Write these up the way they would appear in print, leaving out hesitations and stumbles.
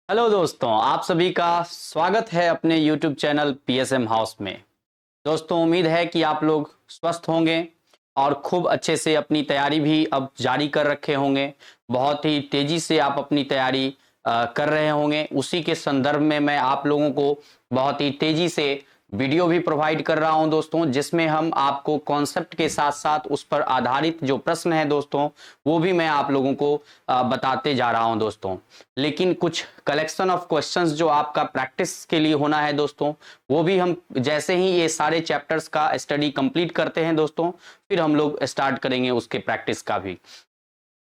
Hello दोस्तों, आप सभी का स्वागत है अपने YouTube चैनल PSM हाउस में। दोस्तों, उम्मीद है कि आप लोग स्वस्थ होंगे और खूब अच्छे से अपनी तैयारी भी अब जारी कर रखे होंगे। बहुत ही तेजी से आप अपनी तैयारी कर रहे होंगे। उसी के संदर्भ में मैं आप लोगों को बहुत ही तेजी से वीडियो भी प्रोवाइड कर रहा हूं दोस्तों, जिसमें हम आपको कॉन्सेप्ट के साथ साथ उस पर आधारित जो प्रश्न है दोस्तों, वो भी मैं आप लोगों को बताते जा रहा हूं दोस्तों। लेकिन कुछ कलेक्शन ऑफ क्वेश्चंस जो आपका प्रैक्टिस के लिए होना है दोस्तों, वो भी हम जैसे ही ये सारे चैप्टर्स का स्टडी कंप्लीट करते हैं दोस्तों, फिर हम लोग स्टार्ट करेंगे उसके प्रैक्टिस का भी।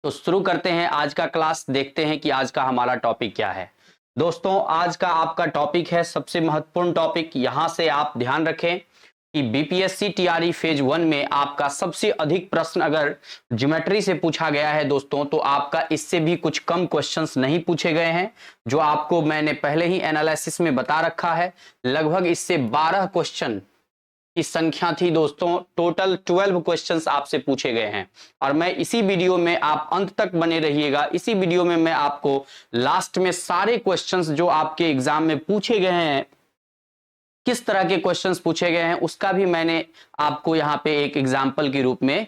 तो शुरू करते हैं आज का क्लास। देखते हैं कि आज का हमारा टॉपिक क्या है दोस्तों। आज का आपका टॉपिक है सबसे महत्वपूर्ण टॉपिक। यहां से आप ध्यान रखें कि बीपीएससी टीआरई फेज 1 में आपका सबसे अधिक प्रश्न अगर ज्योमेट्री से पूछा गया है दोस्तों, तो आपका इससे भी कुछ कम क्वेश्चंस नहीं पूछे गए हैं, जो आपको मैंने पहले ही एनालिसिस में बता रखा है। लगभग इससे 12 क्वेश्चन की संख्या थी दोस्तों। टोटल 12 क्वेश्चंस आपसे पूछे गए हैं और मैं इसी वीडियो में, आप अंत तक बने रहिएगा, इसी वीडियो में मैं आपको लास्ट में सारे क्वेश्चंस जो आपके एग्जाम में पूछे गए हैं, किस तरह के क्वेश्चंस पूछे गए हैं, उसका भी मैंने आपको यहां पे एक एग्जाम्पल के रूप में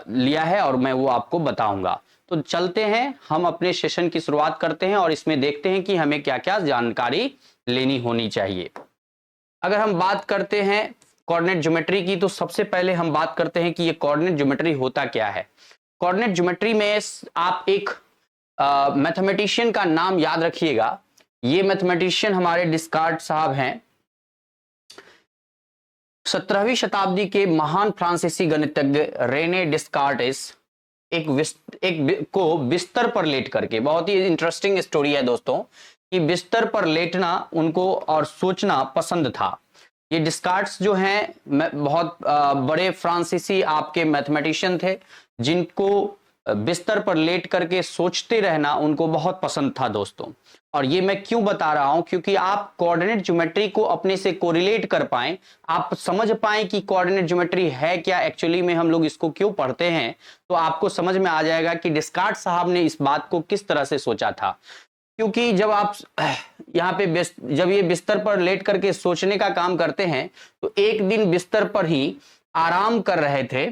लिया है और मैं वो आपको बताऊंगा। तो चलते हैं, हम अपने सेशन की शुरुआत करते हैं और इसमें देखते हैं कि हमें क्या क्या जानकारी लेनी होनी चाहिए। अगर हम बात करते हैं कोऑर्डिनेट ज्योमेट्री की, तो सबसे पहले हम बात करते हैं कि ये कोऑर्डिनेट ज्योमेट्री होता क्या है। कोऑर्डिनेट ज्योमेट्री में आप एक मैथमेटिशियन का नाम याद रखिएगा। ये मैथमेटिशियन हमारे डिस्कार्ट साहब हैं। 17वीं शताब्दी के महान फ्रांसीसी गणितज्ञ रेने डिस्कार्टिस एक को बिस्तर पर लेट करके, बहुत ही इंटरेस्टिंग स्टोरी है दोस्तों, कि बिस्तर पर लेटना उनको और सोचना पसंद था। ये डिस्कार्ट्स जो हैं बहुत बड़े फ्रांसीसी आपके मैथमेटिशियन थे, जिनको बिस्तर पर लेट करके सोचते रहना उनको बहुत पसंद था दोस्तों। और ये मैं क्यों बता रहा हूं, क्योंकि आप कोऑर्डिनेट ज्योमेट्री को अपने से कोरिलेट कर पाएं, आप समझ पाएं कि कोऑर्डिनेट ज्योमेट्री है क्या, एक्चुअली में हम लोग इसको क्यों पढ़ते हैं, तो आपको समझ में आ जाएगा कि डिस्कार्ट साहब ने इस बात को किस तरह से सोचा था। क्योंकि जब आप यहाँ पे जब ये बिस्तर पर लेट करके सोचने का काम करते हैं, तो एक दिन बिस्तर पर ही आराम कर रहे थे,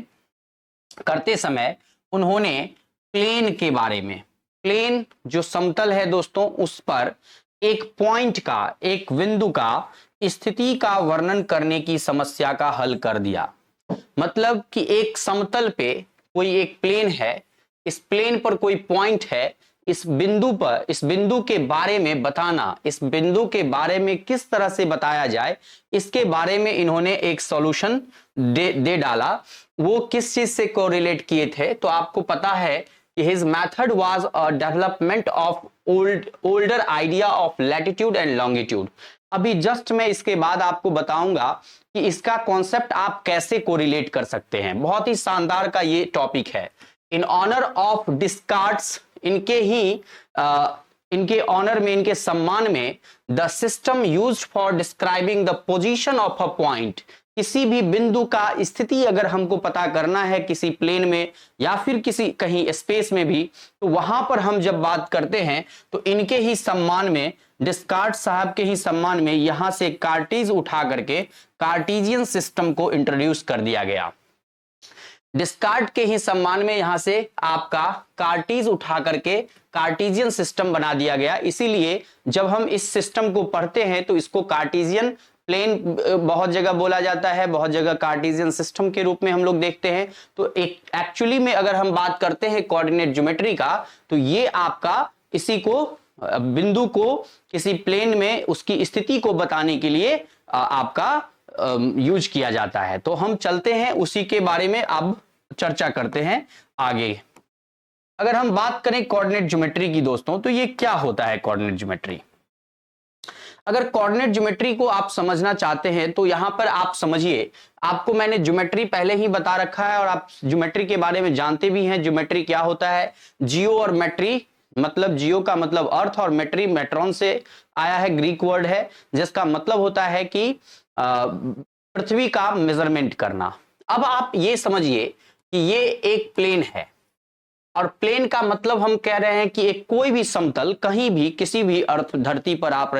करते समय उन्होंने प्लेन के बारे में, प्लेन जो समतल है दोस्तों, उस पर एक पॉइंट का, एक बिंदु का स्थिति का वर्णन करने की समस्या का हल कर दिया। मतलब कि एक समतल पे कोई एक प्लेन है, इस प्लेन पर कोई पॉइंट है, इस बिंदु पर, इस बिंदु के बारे में बताना, इस बिंदु के बारे में किस तरह से बताया जाए, इसके बारे में इन्होंने एक सॉल्यूशन दे डाला। वो किस चीज से कोरिलेट किए थे, तो आपको पता है कि his method was a development of older idea of latitude and longitude. अभी जस्ट मैं इसके बाद आपको बताऊंगा कि इसका कॉन्सेप्ट आप कैसे कोरिलेट कर सकते हैं। बहुत ही शानदार का ये टॉपिक है। इन ऑनर ऑफ डिस्कार्ट्स, इनके ऑनर में, इनके सम्मान में, the system used for describing the position of a point, किसी भी बिंदु का स्थिति अगर हमको पता करना है किसी प्लेन में या फिर किसी कहीं स्पेस में भी, तो वहां पर हम जब बात करते हैं तो इनके ही सम्मान में, डिस्कार्ट साहब के ही सम्मान में, यहां से कार्टीज उठा करके कार्टीजियन सिस्टम को इंट्रोड्यूस कर दिया गया। डिस्कार्ट के ही सम्मान में यहां से आपका कार्टीज उठा करके कार्टीजियन सिस्टम बना दिया गया। इसीलिए जब हम इस सिस्टम को पढ़ते हैं तो इसको कार्टीजियन प्लेन बहुत जगह बोला जाता है, बहुत जगह कार्टीजियन सिस्टम के रूप में हम लोग देखते हैं। तो एक एक्चुअली में अगर हम बात करते हैं कोऑर्डिनेट ज्योमेट्री का, तो ये आपका इसी को, बिंदु को किसी प्लेन में उसकी स्थिति को बताने के लिए आपका यूज किया जाता है। तो हम चलते हैं उसी के बारे में अब चर्चा करते हैं आगे। अगर हम बात करें कोऑर्डिनेट ज्योमेट्री की दोस्तों, तो ये क्या होता है कोऑर्डिनेट ज्योमेट्री। अगर कोऑर्डिनेट ज्योमेट्री को आप समझना चाहते हैं तो यहां पर आप समझिए, आपको मैंने ज्योमेट्री पहले ही बता रखा है और आप ज्योमेट्री के बारे में जानते भी हैं। ज्योमेट्री क्या होता है, जियो और मेट्री, मतलब जियो का मतलब अर्थ और मेट्री मेट्रॉन से आया है, ग्रीक वर्ड है, जिसका मतलब होता है कि पृथ्वी का मेजरमेंट करना। अब आप ये समझिए कि ये एक प्लेन है, और प्लेन का मतलब हम कह रहे हैं कि एक कोई भी समतल कहीं भी किसी भी अर्थ धरती पर आप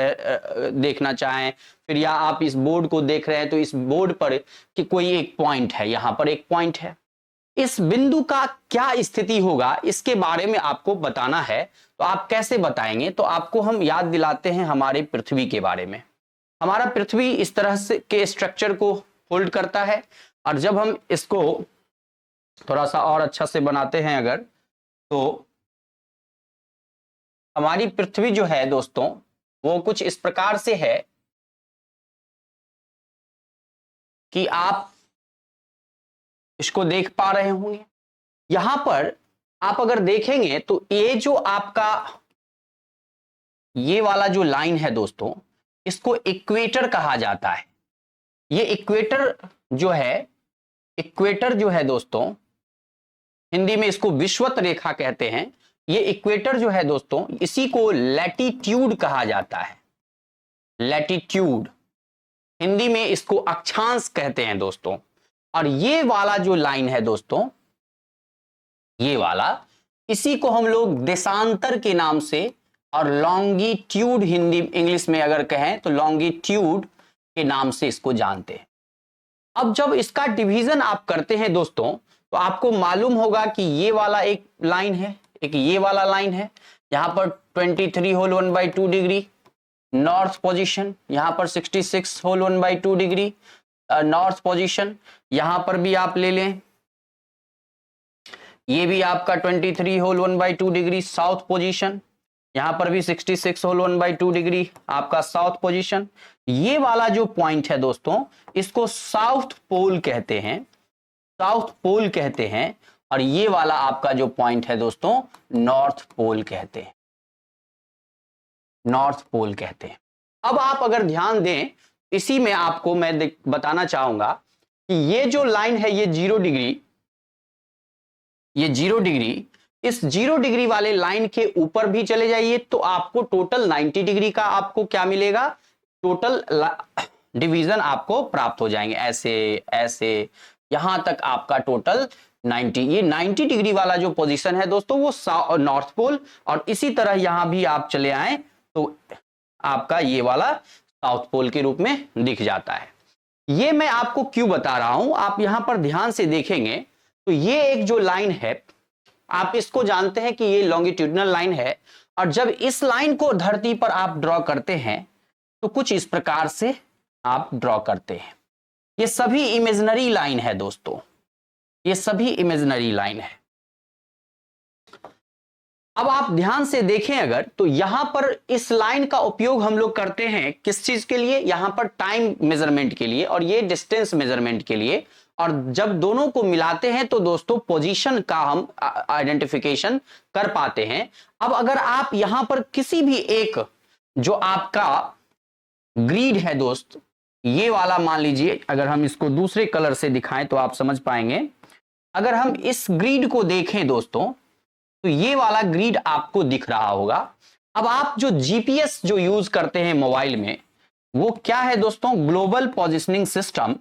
देखना चाहें, फिर या आप इस बोर्ड को देख रहे हैं तो इस बोर्ड पर कि कोई एक पॉइंट है, यहां पर एक पॉइंट है, इस बिंदु का क्या स्थिति होगा इसके बारे में आपको बताना है। तो आप कैसे बताएंगे? तो आपको हम याद दिलाते हैं हमारे पृथ्वी के बारे में। हमारा पृथ्वी इस तरह से के स्ट्रक्चर को होल्ड करता है, और जब हम इसको थोड़ा सा और अच्छा से बनाते हैं अगर, तो हमारी पृथ्वी जो है दोस्तों वो कुछ इस प्रकार से है कि आप इसको देख पा रहे होंगे। यहां पर आप अगर देखेंगे तो ये जो आपका ये वाला जो लाइन है दोस्तों, इसको इक्वेटर कहा जाता है। ये इक्वेटर जो है दोस्तों, हिंदी में इसको विषुवत रेखा कहते हैं। ये इक्वेटर जो है दोस्तों, इसी को लैटिट्यूड कहा जाता है। लैटिट्यूड, हिंदी में इसको अक्षांश कहते हैं दोस्तों। और ये वाला जो लाइन है दोस्तों, ये वाला, इसी को हम लोग देशांतर के नाम से, और लॉन्गिट्यूड हिंदी इंग्लिश में अगर कहें तो लॉन्गिट्यूड के नाम से इसको जानते हैं। अब जब इसका डिवीजन आप करते हैं दोस्तों, तो आपको मालूम होगा कि ये वाला एक लाइन है, एक ये वाला लाइन है, यहां पर 23 होल 1/2 डिग्री नॉर्थ पोजीशन, यहां पर 66 होल 1/2 डिग्री नॉर्थ पोजीशन, यहां पर भी आप ले लें, ये भी आपका 23 होल 1/2 डिग्री साउथ पोजीशन, यहां पर भी 66 होल 1/2 डिग्री आपका साउथ पोजीशन। ये वाला जो पॉइंट है दोस्तों, इसको साउथ पोल कहते हैं, साउथ पोल कहते हैं। और ये वाला आपका जो पॉइंट है दोस्तों, नॉर्थ पोल कहते हैं, नॉर्थ पोल कहते हैं। अब आप अगर ध्यान दें, इसी में आपको मैं बताना चाहूंगा कि ये जो लाइन है ये 0 डिग्री, ये 0 डिग्री, इस 0 डिग्री वाले लाइन के ऊपर भी चले जाइए तो आपको टोटल 90 डिग्री का आपको क्या मिलेगा, टोटल डिवीजन आपको प्राप्त हो जाएंगे। ऐसे ऐसे यहां तक आपका टोटल 90, ये 90 डिग्री वाला जो पोजीशन है दोस्तों वो नॉर्थ पोल, और इसी तरह यहां भी आप चले आए तो आपका ये वाला साउथ पोल के रूप में दिख जाता है। ये मैं आपको क्यों बता रहा हूं, आप यहां पर ध्यान से देखेंगे तो ये एक जो लाइन है, आप इसको जानते हैं कि ये लॉन्गिट्यूडिनल लाइन है। और जब इस लाइन को धरती पर आप ड्रॉ करते हैं तो कुछ इस प्रकार से आप ड्रॉ करते हैं। ये सभी इमेजिनरी लाइन है दोस्तों, ये सभी इमेजिनरी लाइन है। अब आप ध्यान से देखें अगर, तो यहां पर इस लाइन का उपयोग हम लोग करते हैं किस चीज के लिए, यहां पर टाइम मेजरमेंट के लिए और ये डिस्टेंस मेजरमेंट के लिए। और जब दोनों को मिलाते हैं तो दोस्तों पोजीशन का हम आइडेंटिफिकेशन कर पाते हैं। अब अगर आप यहां पर किसी भी एक जो आपका ग्रिड है दोस्त, ये वाला मान लीजिए, अगर हम इसको दूसरे कलर से दिखाएं तो आप समझ पाएंगे। अगर हम इस ग्रिड को देखें दोस्तों, तो ये वाला ग्रिड आपको दिख रहा होगा। अब आप जो जीपीएस जो यूज करते हैं मोबाइल में, वो क्या है दोस्तों, ग्लोबल पोजिशनिंग सिस्टम।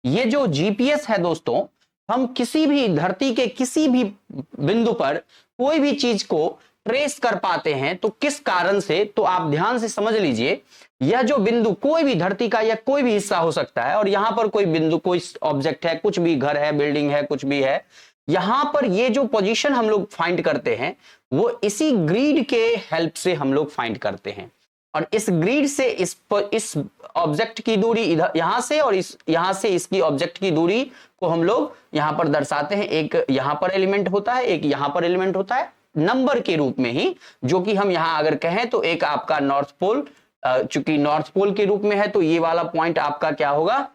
ये जो जीपीएस है दोस्तों, हम किसी भी धरती के किसी भी बिंदु पर कोई भी चीज को ट्रेस कर पाते हैं। तो किस कारण से, तो आप ध्यान से समझ लीजिए, यह जो बिंदु कोई भी धरती का या कोई भी हिस्सा हो सकता है, और यहां पर कोई बिंदु, कोई ऑब्जेक्ट है, कुछ भी घर है, बिल्डिंग है, कुछ भी है, यहां पर ये जो पोजीशन हम लोग फाइंड करते हैं वो इसी ग्रिड के हेल्प से हम लोग फाइंड करते हैं। और इस ग्रिड से इस ऑब्जेक्ट की दूरी इधर यहां से, और इस यहां से इसकी ऑब्जेक्ट की दूरी को हम लोग यहां पर दर्शाते हैं। एक यहां पर एलिमेंट होता है, एक यहां पर एलिमेंट होता है, नंबर के रूप में ही, जो कि हम यहां अगर कहें तो एक आपका नॉर्थ पोल, चूंकि नॉर्थ पोल के रूप में है तो ये वाला पॉइंट आपका क्या होगा,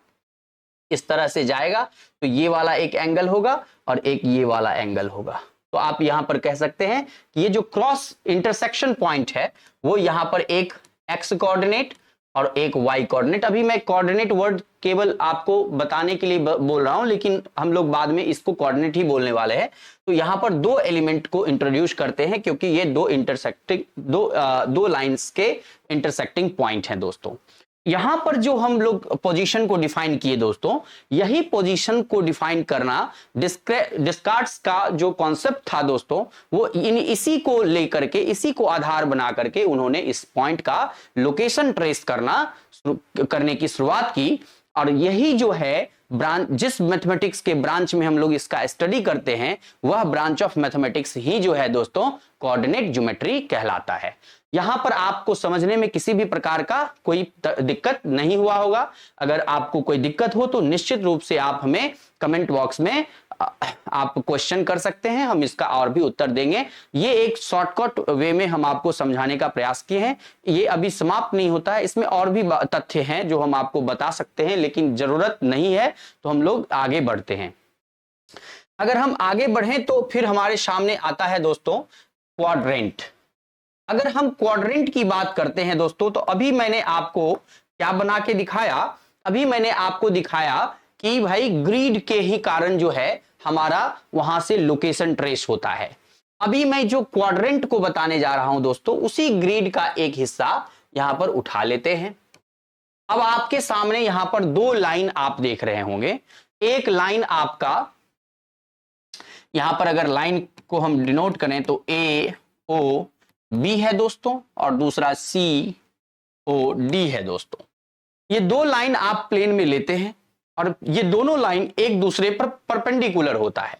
इस तरह से जाएगा। तो ये वाला एक एंगल होगा और एक ये वाला एंगल होगा। तो आप यहां पर कह सकते हैं कि ये जो क्रॉस इंटरसेक्शन पॉइंट है वो यहां पर एक एक्स कोऑर्डिनेट और एक वाई कोऑर्डिनेट, अभी मैं कोऑर्डिनेट वर्ड केवल आपको बताने के लिए बोल रहा हूं, लेकिन हम लोग बाद में इसको कोऑर्डिनेट ही बोलने वाले हैं। तो यहां पर दो एलिमेंट को इंट्रोड्यूस करते हैं, क्योंकि ये दो इंटरसेक्टिंग दो लाइंस के इंटरसेक्टिंग पॉइंट हैं दोस्तों। यहां पर जो हम लोग पोजीशन को डिफाइन किए दोस्तों, यही पोजीशन को डिफाइन करना डिस्कार्ड्स का जो कॉन्सेप्ट था दोस्तों, वो इसी को लेकर के, इसी को आधार बना करके उन्होंने इस पॉइंट का लोकेशन ट्रेस करने की शुरुआत की। और यही जो है ब्रांच, जिस मैथमेटिक्स के ब्रांच में हम लोग इसका स्टडी करते हैं, वह ब्रांच ऑफ मैथमेटिक्स ही जो है दोस्तों कोऑर्डिनेट ज्योमेट्री कहलाता है। यहां पर आपको समझने में किसी भी प्रकार का कोई दिक्कत नहीं हुआ होगा। अगर आपको कोई दिक्कत हो तो निश्चित रूप से आप हमें कमेंट बॉक्स में आप क्वेश्चन कर सकते हैं, हम इसका और भी उत्तर देंगे। ये एक शॉर्टकट वे में हम आपको समझाने का प्रयास किए हैं। ये अभी समाप्त नहीं होता है, इसमें और भी तथ्य हैं जो हम आपको बता सकते हैं, लेकिन जरूरत नहीं है तो हम लोग आगे बढ़ते हैं। अगर हम आगे बढ़ें तो फिर हमारे सामने आता है दोस्तों क्वाड्रेंट। अगर हम क्वाड्रेंट की बात करते हैं दोस्तों, तो अभी मैंने आपको क्या बना के दिखाया, अभी मैंने आपको दिखाया कि भाई ग्रिड के ही कारण जो है हमारा वहां से लोकेशन ट्रेस होता है। अभी मैं जो क्वाड्रेंट को बताने जा रहा हूं दोस्तों, उसी ग्रिड का एक हिस्सा यहां पर उठा लेते हैं। अब आपके सामने यहां पर दो लाइन आप देख रहे होंगे। एक लाइन आपका यहां पर अगर लाइन को हम डिनोट करें तो ए ओ बी है दोस्तों, और दूसरा सी ओ डी है दोस्तों। ये दो लाइन आप प्लेन में लेते हैं और ये दोनों लाइन एक दूसरे पर परपेंडिकुलर होता है,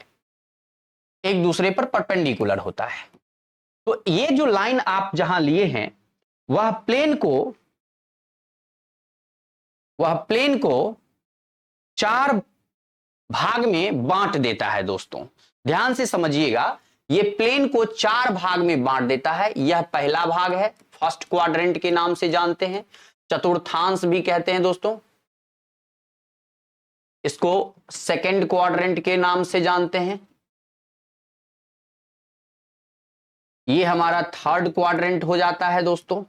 एक दूसरे पर परपेंडिकुलर होता है। तो ये जो लाइन आप जहां लिए हैं वह प्लेन को चार भाग में बांट देता है दोस्तों। ध्यान से समझिएगा, ये प्लेन को चार भाग में बांट देता है। यह पहला भाग है, फर्स्ट क्वाड्रेंट के नाम से जानते हैं, चतुर्थांश भी कहते हैं दोस्तों। इसको सेकंड क्वाड्रेंट के नाम से जानते हैं। ये हमारा थर्ड क्वाड्रेंट हो जाता है दोस्तों,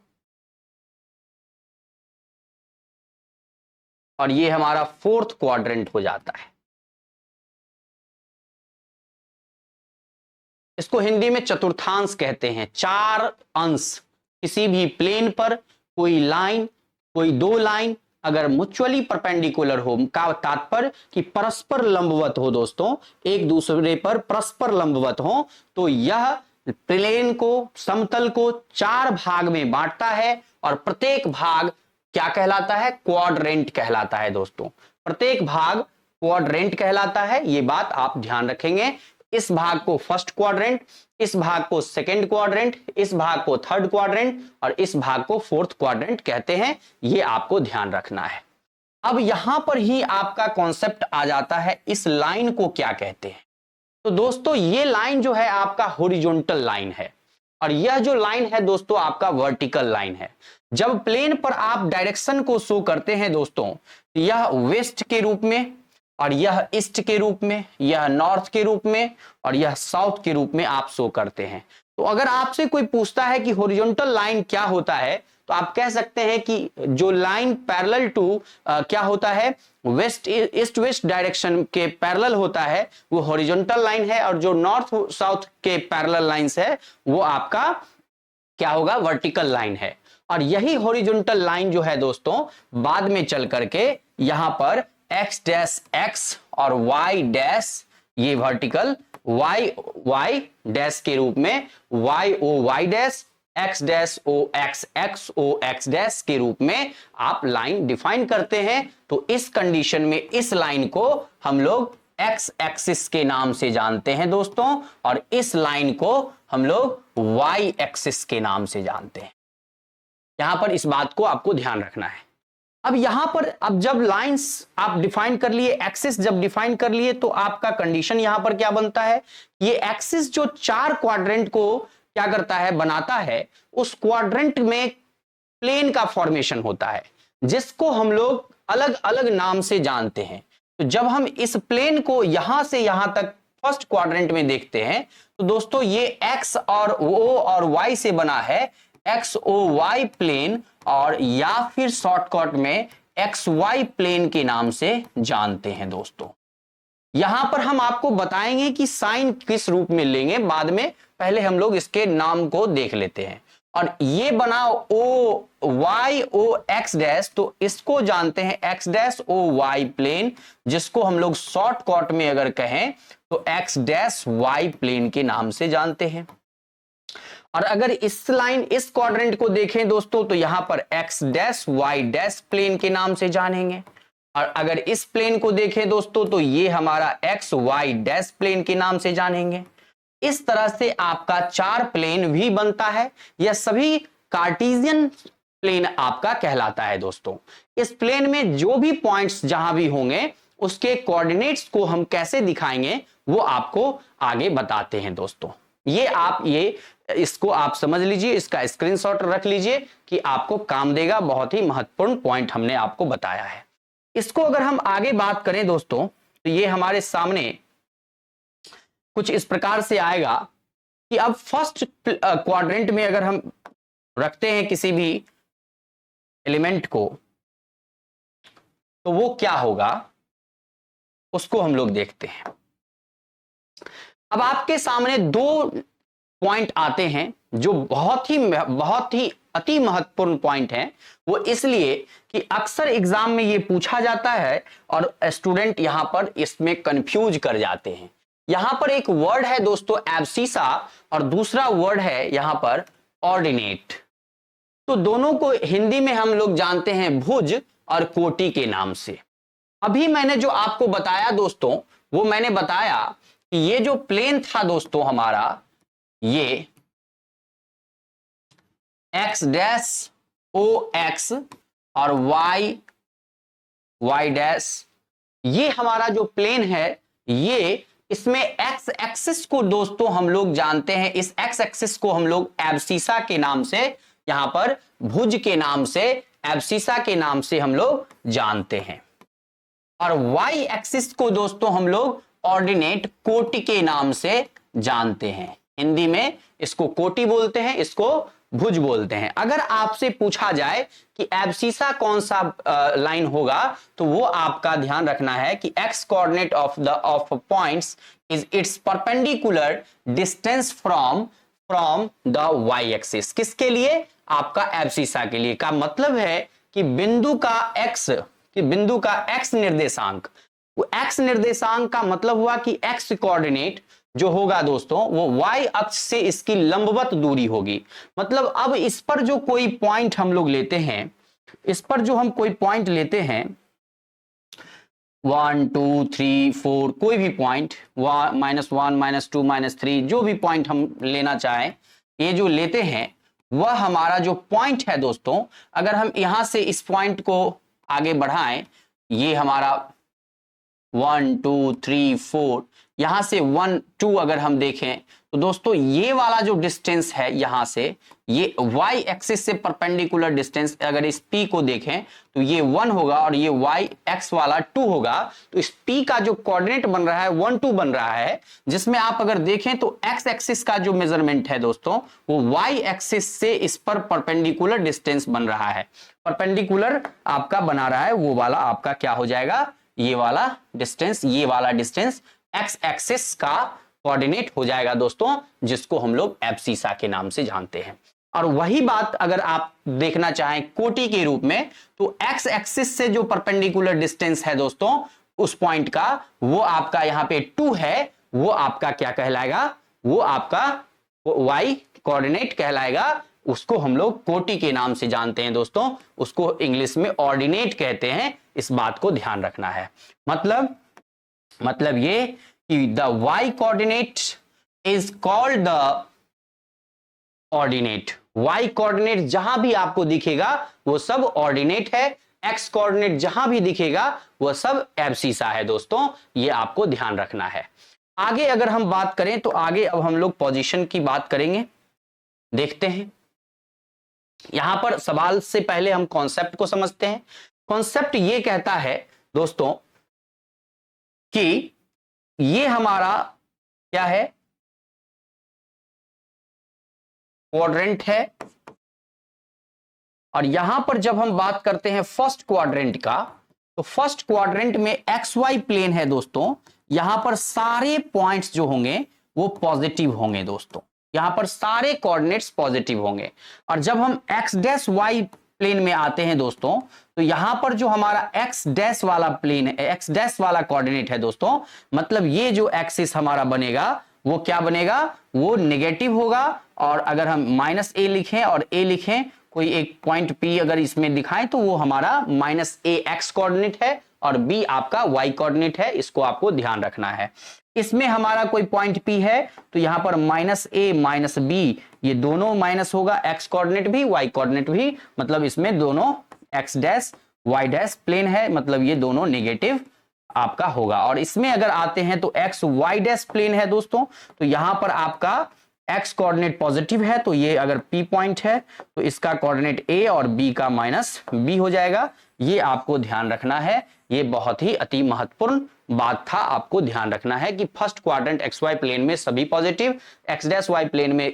और ये हमारा फोर्थ क्वाड्रेंट हो जाता है। इसको हिंदी में चतुर्थांश कहते हैं। चार अंश किसी भी प्लेन पर, कोई लाइन, कोई दो लाइन अगर म्यूचुअली परपेंडिकुलर हो, का तात्पर्य कि परस्पर लंबवत हो दोस्तों, एक दूसरे पर परस्पर लंबवत हो, तो यह प्लेन को, समतल को चार भाग में बांटता है और प्रत्येक भाग क्या कहलाता है, क्वाड्रेंट कहलाता है दोस्तों। प्रत्येक भाग क्वाड्रेंट कहलाता है, ये बात आप ध्यान रखेंगे। इस भाग को फर्स्ट क्वाड्रेंट, इस भाग को सेकंड क्वाड्रेंट, इस भाग को थर्ड क्वाड्रेंट और इस भाग को फोर्थ क्वाड्रेंट कहते हैं। ये आपको ध्यान रखना है। अब यहां पर ही आपका कॉन्सेप्ट आ जाता है, इस लाइन को क्या कहते हैं। तो दोस्तों ये लाइन जो है आपका हॉरिजॉन्टल लाइन है, और यह जो लाइन है दोस्तों आपका वर्टिकल लाइन है। जब प्लेन पर आप डायरेक्शन को शो करते हैं दोस्तों, यह वेस्ट के रूप में, और यह ईस्ट के रूप में, यह नॉर्थ के रूप में, और यह साउथ के रूप में आप शो करते हैं। तो अगर आपसे कोई पूछता है कि हॉरिजॉन्टल लाइन क्या होता है, तो आप कह सकते हैं कि जो लाइन पैरेलल टू क्या होता है, वेस्ट ईस्ट वेस्ट डायरेक्शन के पैरेलल होता है, वो हॉरिजॉन्टल लाइन है, और जो नॉर्थ साउथ के पैरेलल लाइंस है वो आपका क्या होगा, वर्टिकल लाइन है। और यही हॉरिजॉन्टल लाइन जो है दोस्तों बाद में चल करके यहां पर x डैश x और y डैश, ये वर्टिकल y डैश के रूप में y o y dash, x dash o x o x dash के रूप में आप लाइन डिफाइन करते हैं। तो इस कंडीशन में इस लाइन को हम लोग x एक्सिस के नाम से जानते हैं दोस्तों, और इस लाइन को हम लोग y एक्सिस के नाम से जानते हैं। यहां पर इस बात को आपको ध्यान रखना है। अब यहां पर अब जब लाइंस आप डिफाइन कर लिए, एक्सिस जब डिफाइन कर लिए, तो आपका कंडीशन यहां पर क्या बनता है, ये एक्सिस जो चार क्वाड्रेंट को क्या करता है, बनाता है, उस क्वाड्रेंट में प्लेन का फॉर्मेशन होता है, जिसको हम लोग अलग अलग नाम से जानते हैं। तो जब हम इस प्लेन को यहां से यहां तक फर्स्ट क्वाड्रेंट में देखते हैं, तो दोस्तों ये एक्स और ओ और वाई से बना है, एक्स ओ वाई प्लेन, और या फिर शॉर्टकट में एक्स वाई प्लेन के नाम से जानते हैं दोस्तों। यहां पर हम आपको बताएंगे कि साइन किस रूप में लेंगे बाद में, पहले हम लोग इसके नाम को देख लेते हैं। और ये बना O Y O X dash, तो इसको जानते हैं X dash O Y plane, जिसको हम लोग शॉर्टकट में अगर कहें तो एक्स डैश वाई प्लेन के नाम से जानते हैं। और अगर इस लाइन इस क्वाड्रेंट को देखें दोस्तों तो यहां पर X dash Y dash plane के नाम से जानेंगे। और अगर इस प्लेन को देखें दोस्तों तो ये हमारा एक्स वाई डैश प्लेन के नाम से जानेंगे। इस तरह से आपका 4 प्लेन भी बनता है। यह सभी कार्टेशियन प्लेन आपका कहलाता है दोस्तों। इस प्लेन में जो भी पॉइंट्स जहां भी होंगे उसके कोऑर्डिनेट्स को हम कैसे दिखाएंगे वो आपको आगे बताते हैं दोस्तों। ये इसको आप समझ लीजिए, इसका स्क्रीनशॉट रख लीजिए कि आपको काम देगा। बहुत ही महत्वपूर्ण पॉइंट हमने आपको बताया है। इसको अगर हम आगे बात करें दोस्तों तो ये हमारे सामने कुछ इस प्रकार से आएगा कि अब फर्स्ट क्वाड्रेंट में अगर हम रखते हैं किसी भी एलिमेंट को तो वो क्या होगा उसको हम लोग देखते हैं। अब आपके सामने 2 पॉइंट आते हैं जो बहुत ही अति महत्वपूर्ण पॉइंट हैं। वो इसलिए कि अक्सर एग्जाम में ये पूछा जाता है और स्टूडेंट यहां पर इसमें कंफ्यूज कर जाते हैं। यहां पर एक वर्ड है दोस्तों एब्सिसा और दूसरा वर्ड है यहां पर ऑर्डिनेट। तो दोनों को हिंदी में हम लोग जानते हैं भुज और कोटि के नाम से। अभी मैंने जो आपको बताया दोस्तों वो मैंने बताया कि ये जो प्लेन था दोस्तों हमारा, ये एक्स डैश ओ एक्स और वाई वाई डैश, ये हमारा जो प्लेन है ये इसमें एक्स एक्सिस को दोस्तों हम लोग जानते हैं। इस एक्स एक्सिस को हम लोग एब्सिसा के नाम से, यहां पर भुज के नाम से, एब्सिसा के नाम से हम लोग जानते हैं। और वाई एक्सिस को दोस्तों हम लोग ऑर्डिनेट कोटि के नाम से जानते हैं। हिंदी में इसको कोटि बोलते हैं, इसको भुज बोलते हैं। अगर आपसे पूछा जाए कि एब्सिसा कौन सा लाइन होगा तो वो आपका ध्यान रखना है कि X coordinate of points is its perpendicular distance from the Y axis. किसके लिए? आपका एब्सिसा के लिए। का मतलब है कि बिंदु का एक्स निर्देशांक, वो एक्स निर्देशांक का मतलब हुआ कि एक्स कोऑर्डिनेट जो होगा दोस्तों वो वाई अक्ष से इसकी लंबवत दूरी होगी। मतलब अब इस पर जो कोई पॉइंट हम लोग लेते हैं, इस पर जो हम कोई पॉइंट लेते हैं 1 2 3 4 कोई भी पॉइंट, -1 -2 -3 जो भी पॉइंट हम लेना चाहें, ये जो लेते हैं वह हमारा जो पॉइंट है दोस्तों, अगर हम यहां से इस पॉइंट को आगे बढ़ाएं, ये हमारा 1 2 3 4, यहां से 1 2 अगर हम देखें तो दोस्तों ये वाला जो डिस्टेंस है यहां से, ये y एक्सिस से परपेंडिकुलर डिस्टेंस, अगर इस p को देखें तो ये 1 होगा और ये y x वाला 2 होगा। तो इस p का जो कोऑर्डिनेट बन रहा है 1 2 बन रहा है, जिसमें आप अगर देखें तो x एक्सिस का जो मेजरमेंट है दोस्तों वो y एक्सिस से इस पर परपेंडिकुलर डिस्टेंस बन रहा है। परपेंडिकुलर आपका बना रहा है वो वाला आपका क्या हो जाएगा, ये वाला डिस्टेंस एक्स एक्सिस का कोऑर्डिनेट हो जाएगा दोस्तों, जिसको हम लोग एब्सिसा के नाम से जानते हैं। और वही बात अगर आप देखना चाहें कोटि के रूप में तो एक्स एक्सिस से जो परपेंडिकुलर डिस्टेंस है दोस्तों उस पॉइंट का, वो आपका यहां पे 2 है, वो आपका क्या कहलाएगा, वो आपका वाई कोऑर्डिनेट कहलाएगा। उसको हम लोग कोटि के नाम से जानते हैं दोस्तों, उसको इंग्लिश में ऑर्डिनेट कहते हैं। इस बात को ध्यान रखना है। मतलब ये कि the y coordinate is called the ordinate. y coordinate जहां भी आपको दिखेगा वो सब ऑर्डिनेट है, x कोऑर्डिनेट जहां भी दिखेगा वो सब एब्सिसा है दोस्तों, ये आपको ध्यान रखना है। आगे अगर हम बात करें तो आगे अब हम लोग पोजीशन की बात करेंगे। देखते हैं, यहां पर सवाल से पहले हम कॉन्सेप्ट को समझते हैं। कॉन्सेप्ट ये कहता है दोस्तों कि ये हमारा क्या है, क्वाड्रेंट है। और यहां पर जब हम बात करते हैं फर्स्ट क्वाड्रेंट का, तो फर्स्ट क्वाड्रेंट में एक्स वाई प्लेन है दोस्तों। यहां पर सारे पॉइंट्स जो होंगे वो पॉजिटिव होंगे दोस्तों। यहां पर सारे कोऑर्डिनेट्स पॉजिटिव होंगे। और जब हम एक्स डैश वाई प्लेन में आते हैं दोस्तों, तो यहां पर जो हमारा एक्स डैश वाला प्लेन है, एक्स डैश वाला कोऑर्डिनेट है दोस्तों, मतलब ये जो एक्सिस हमारा बनेगा वो क्या बनेगा, वो नेगेटिव होगा। और अगर हम माइनस ए लिखें और ए लिखें, कोई एक पॉइंट पी अगर इसमें दिखाएं, तो वो हमारा माइनस ए एक्स कोऑर्डिनेट है और बी आपका वाई कोऑर्डिनेट है। इसको आपको ध्यान रखना है। इसमें हमारा कोई पॉइंट पी है तो यहां पर माइनस ए माइनस बी, ये दोनों माइनस होगा, एक्स कोऑर्डिनेट भी वाई कोऑर्डिनेट भी, मतलब इसमें दोनों X dash Y dash plane है, मतलब ये दोनों नेगेटिव आपका होगा। और इसमें अगर आते हैं तो एक्स वाई डैश प्लेन है दोस्तों, तो यहां पर आपका एक्स कोऑर्डिनेट पॉजिटिव है, तो ये अगर पी पॉइंट है तो इसका कोऑर्डिनेट ए और बी का माइनस बी हो जाएगा। ये आपको ध्यान रखना है, ये बहुत ही अति महत्वपूर्ण बात था, आपको ध्यान रखना है कि first quadrant X Y plane में सभी positive, X dash Y plane में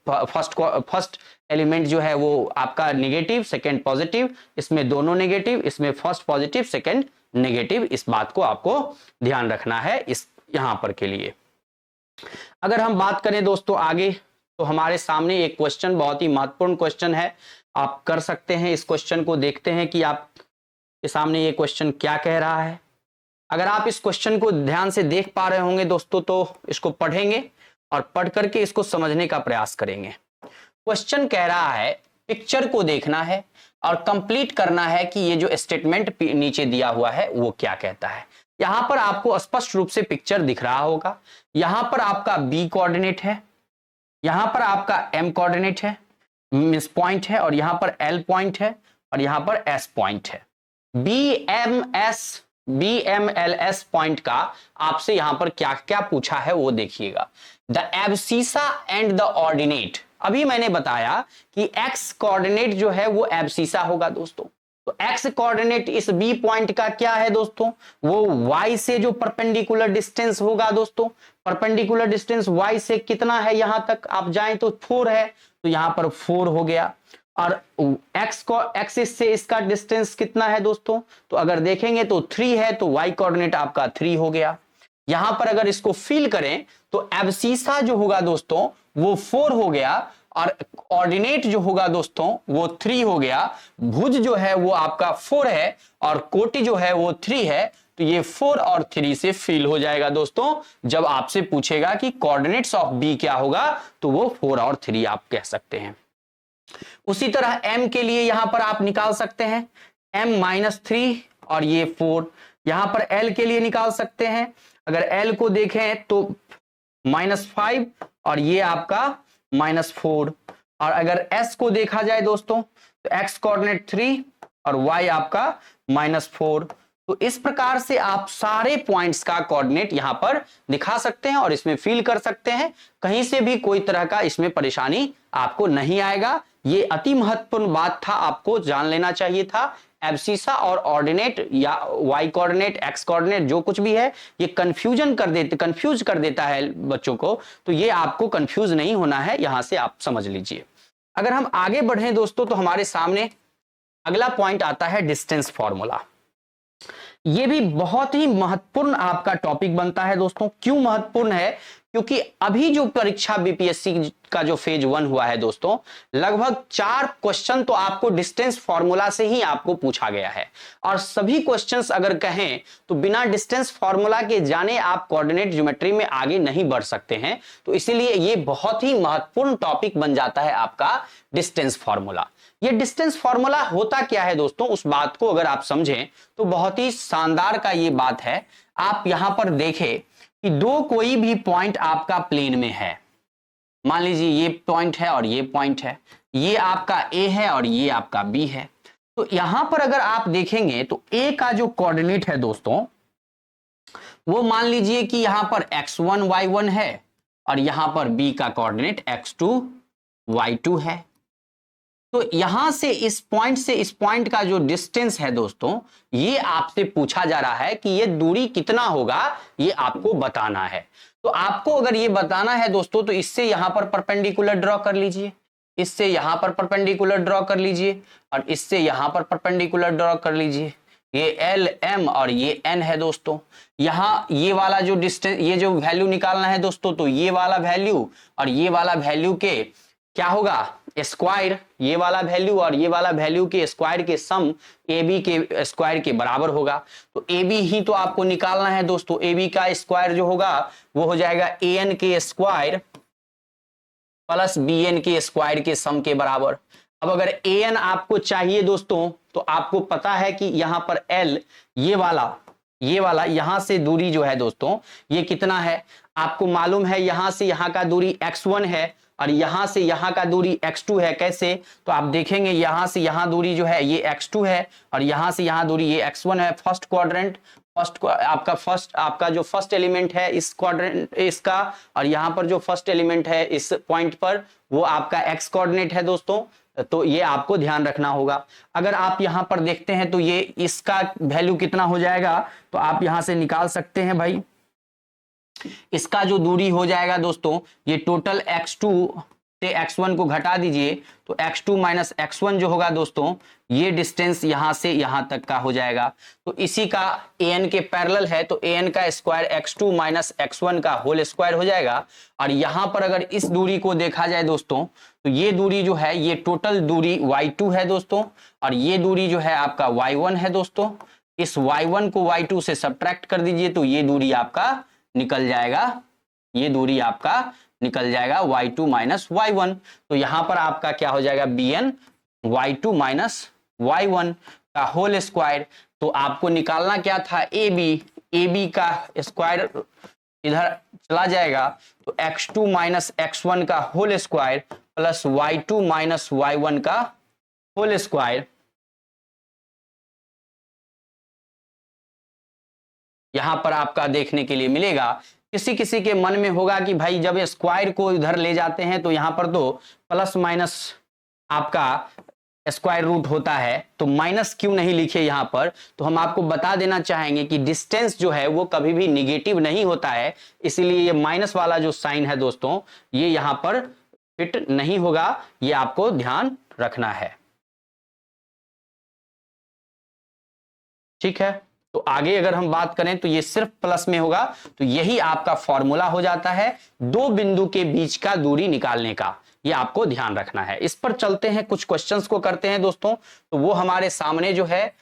फर्स्ट एलिमेंट जो है वो आपका नेगेटिव, सेकंड पॉजिटिव, इसमें दोनों नेगेटिव, इसमें फर्स्ट पॉजिटिव सेकंड नेगेटिव। इस बात को आपको ध्यान रखना है इस यहां पर के लिए। अगर हम बात करें दोस्तों आगे, तो हमारे सामने एक क्वेश्चन, बहुत ही महत्वपूर्ण क्वेश्चन है, आप कर सकते हैं इस क्वेश्चन को। देखते हैं कि आप के सामने ये क्वेश्चन क्या कह रहा है। अगर आप इस क्वेश्चन को ध्यान से देख पा रहे होंगे दोस्तों, तो इसको पढ़ेंगे और पढ़ करके इसको समझने का प्रयास करेंगे। क्वेश्चन कह रहा है, पिक्चर को देखना है और कंप्लीट करना है कि ये जो स्टेटमेंट नीचे दिया हुआ है वो क्या कहता है। यहां पर आपको स्पष्ट रूप से पिक्चर दिख रहा होगा। यहां पर आपका बी कोऑर्डिनेट है, यहां पर आपका एम कोऑर्डिनेट है, मींस पॉइंट है, और यहां पर एल पॉइंट है और यहां पर एस पॉइंट है। B M L S point का आपसे यहां पर क्या क्या पूछा है वो देखिएगा। The abscissa and the ordinate, अभी मैंने बताया कि एक्स कोऑर्डिनेट जो है वो एब्सिसा होगा दोस्तों। तो एक्स कोऑर्डिनेट इस बी पॉइंट का क्या है दोस्तों, वो वाई से जो परपेंडिकुलर डिस्टेंस होगा दोस्तों। परपेंडिकुलर डिस्टेंस वाई से कितना है, यहां तक आप जाएं तो 4 है, तो यहां पर 4 हो गया। और एक्स को एक्सिस से इसका डिस्टेंस कितना है दोस्तों, तो अगर देखेंगे तो 3 है, तो वाई कोऑर्डिनेट आपका 3 हो गया। यहां पर अगर इसको फिल करें तो एब्सिसा जो होगा दोस्तों वो 4 हो गया, और ऑर्डिनेट जो होगा दोस्तों वो 3 हो गया। भुज जो है वो आपका 4 है और कोटि जो है वो 3 है, तो ये 4 और 3 से फिल हो जाएगा दोस्तों। जब आपसे पूछेगा कि कोऑर्डिनेट्स ऑफ बी क्या होगा, तो वो 4 और 3 आप कह सकते हैं। उसी तरह m के लिए यहां पर आप निकाल सकते हैं m -3 और ये 4। यहां पर l के लिए निकाल सकते हैं, अगर l को देखें तो -5 और ये आपका -4। और अगर s को देखा जाए दोस्तों तो x कोऑर्डिनेट 3 और y आपका -4। तो इस प्रकार से आप सारे पॉइंट्स का कोऑर्डिनेट यहां पर दिखा सकते हैं और इसमें फिल कर सकते हैं। कहीं से भी कोई तरह का इसमें परेशानी आपको नहीं आएगा। ये अति महत्वपूर्ण बात था, आपको जान लेना चाहिए था। एब्सिसा और ऑर्डिनेट या वाई कोऑर्डिनेट एक्स कोऑर्डिनेट जो कुछ भी है, ये कंफ्यूज कर देता है बच्चों को, तो ये आपको कंफ्यूज नहीं होना है, यहां से आप समझ लीजिए। अगर हम आगे बढ़ें दोस्तों, तो हमारे सामने अगला पॉइंट आता है डिस्टेंस फॉर्मूला। ये भी बहुत ही महत्वपूर्ण आपका टॉपिक बनता है दोस्तों। क्यों महत्वपूर्ण है, क्योंकि अभी जो परीक्षा बीपीएससी का जो फेज 1 हुआ है दोस्तों, लगभग 4 क्वेश्चन तो आपको डिस्टेंस फॉर्मूला से ही आपको पूछा गया है। और सभी क्वेश्चंस अगर कहें तो बिना डिस्टेंस फॉर्मूला के जाने आप कोऑर्डिनेट ज्योमेट्री में आगे नहीं बढ़ सकते हैं। तो इसीलिए ये बहुत ही महत्वपूर्ण टॉपिक बन जाता है आपका डिस्टेंस फॉर्मूला। ये डिस्टेंस फॉर्मूला होता क्या है दोस्तों, उस बात को अगर आप समझें तो बहुत ही शानदार का ये बात है। आप यहां पर देखें कि दो कोई भी पॉइंट आपका प्लेन में है, मान लीजिए ये पॉइंट है और ये पॉइंट है, ये आपका ए है और ये आपका बी है। तो यहां पर अगर आप देखेंगे तो ए का जो कोऑर्डिनेट है दोस्तों, वो मान लीजिए कि यहां पर x1 y1 है और यहां पर बी का कोऑर्डिनेट x2 y2 है। तो यहां से इस पॉइंट से इस पॉइंट का जो डिस्टेंस है दोस्तों, ये आपसे पूछा जा रहा है कि ये दूरी कितना होगा, ये आपको बताना है। तो आपको अगर ये बताना है दोस्तों, तो इससे यहां पर परपेंडिकुलर ड्रॉ कर लीजिए, इससे यहां पर परपेंडिकुलर ड्रॉ कर लीजिए और इससे यहां पर परपेंडिकुलर ड्रॉ कर लीजिए। ये एल एम और ये एन है दोस्तों। यहाँ ये वाला जो डिस्टेंस, ये जो वैल्यू निकालना है दोस्तों, तो ये वाला वैल्यू और ये वाला वैल्यू के क्या होगा, स्क्वायर, ये वाला वैल्यू और ये वाला वैल्यू के स्क्वायर के सम ए बी के स्क्वायर के बराबर होगा। तो ए बी ही तो आपको निकालना है दोस्तों। ए बी का स्क्वायर जो होगा वो हो जाएगा ए एन के स्क्वायर प्लस बी एन के स्क्वायर के सम के बराबर। अब अगर ए एन आपको चाहिए दोस्तों, तो आपको पता है कि यहां पर एल, ये वाला यहां से दूरी जो है दोस्तों, ये कितना है आपको मालूम है, यहां से यहां का दूरी x1 है और यहां से यहां का दूरी x2 है। कैसे, तो आप देखेंगे यहां से यहां दूरी जो है ये x2 है और यहां से यहां दूरी ये x1 है। फर्स्ट क्वाड्रेंट, आपका जो फर्स्ट एलिमेंट है इस क्वाड्रेंट इसका, और यहां पर जो फर्स्ट एलिमेंट है इस पॉइंट पर, वो आपका x कोऑर्डिनेट है दोस्तों। तो ये आपको ध्यान रखना होगा। अगर आप यहां पर देखते हैं तो ये इसका वैल्यू कितना हो जाएगा, तो आप यहां से निकाल सकते हैं भाई। इसका जो दूरी हो जाएगा दोस्तों, ये टोटल x2 से x1 को घटा दीजिए, तो x2 माइनस x1 जो होगा दोस्तों, ये डिस्टेंस यहां से यहां तक का हो जाएगा। तो इसी का an के पैरेलल है, तो an का स्क्वायर x2 माइनस x1 का होल स्क्वायर हो जाएगा। और यहां पर अगर इस दूरी को देखा जाए दोस्तों, तो ये दूरी जो है ये टोटल दूरी y2 है दोस्तों, और ये दूरी जो है आपका y1 है दोस्तों। इस y1 को y2 से सब्ट्रैक्ट कर दीजिए, तो ये दूरी आपका निकल जाएगा, ये दूरी आपका निकल जाएगा y2 माइनस y1। तो यहां पर आपका क्या हो जाएगा, bn y2 माइनस y1 का होल स्क्वायर। तो आपको निकालना क्या था, ab का स्क्वायर इधर चला जाएगा, तो x2 माइनस x1 का whole square plus y2 minus y1 का होल स्क्वायर। यहां पर आपका देखने के लिए मिलेगा। किसी किसी के मन में होगा कि भाई जब स्क्वायर को इधर ले जाते हैं तो यहां पर तो प्लस माइनस आपका स्क्वायर रूट होता है, तो माइनस क्यों नहीं लिखे यहां पर। तो हम आपको बता देना चाहेंगे कि डिस्टेंस जो है वो कभी भी निगेटिव नहीं होता है, इसीलिए ये माइनस वाला जो साइन है दोस्तों, ये यहां पर फिट नहीं होगा, ये आपको ध्यान रखना है। ठीक है, तो आगे अगर हम बात करें तो ये सिर्फ प्लस में होगा, तो यही आपका फॉर्मूला हो जाता है दो बिंदु के बीच का दूरी निकालने का। ये आपको ध्यान रखना है। इस पर चलते हैं, कुछ क्वेश्चंस को करते हैं दोस्तों। तो वो हमारे सामने जो है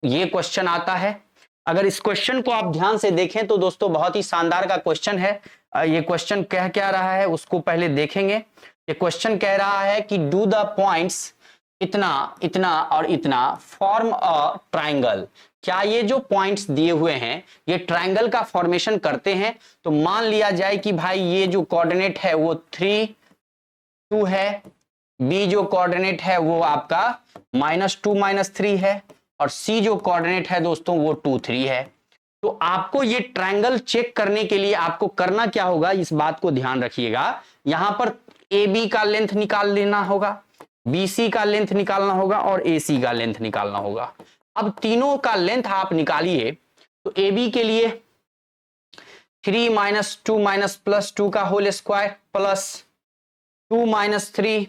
ये क्वेश्चन आता है। अगर इस क्वेश्चन को आप ध्यान से देखें तो दोस्तों बहुत ही शानदार का क्वेश्चन है। ये क्वेश्चन कह क्या रहा है उसको पहले देखेंगे। ये क्वेश्चन कह रहा है कि डू द पॉइंट्स इतना इतना और इतना फॉर्म अ ट्राइंगल। क्या ये जो पॉइंट्स दिए हुए हैं ये ट्राइंगल का फॉर्मेशन करते हैं। तो मान लिया जाए कि भाई ये जो कोऑर्डिनेट है वो 3 2 है, बी जो कोऑर्डिनेट है वो आपका -2 -3 है, और सी जो कोऑर्डिनेट है दोस्तों वो 2 3 है। तो आपको ये ट्रायंगल चेक करने के लिए आपको करना क्या होगा, इस बात को ध्यान रखिएगा। यहां पर ए बी का लेंथ निकाल लेना होगा, बी सी का लेंथ निकालना होगा और ए सी का लेंथ निकालना होगा। अब तीनों का लेंथ आप निकालिए। तो ए बी के लिए 3 - 2 - +2 का होल स्क्वायर प्लस 2 - 3,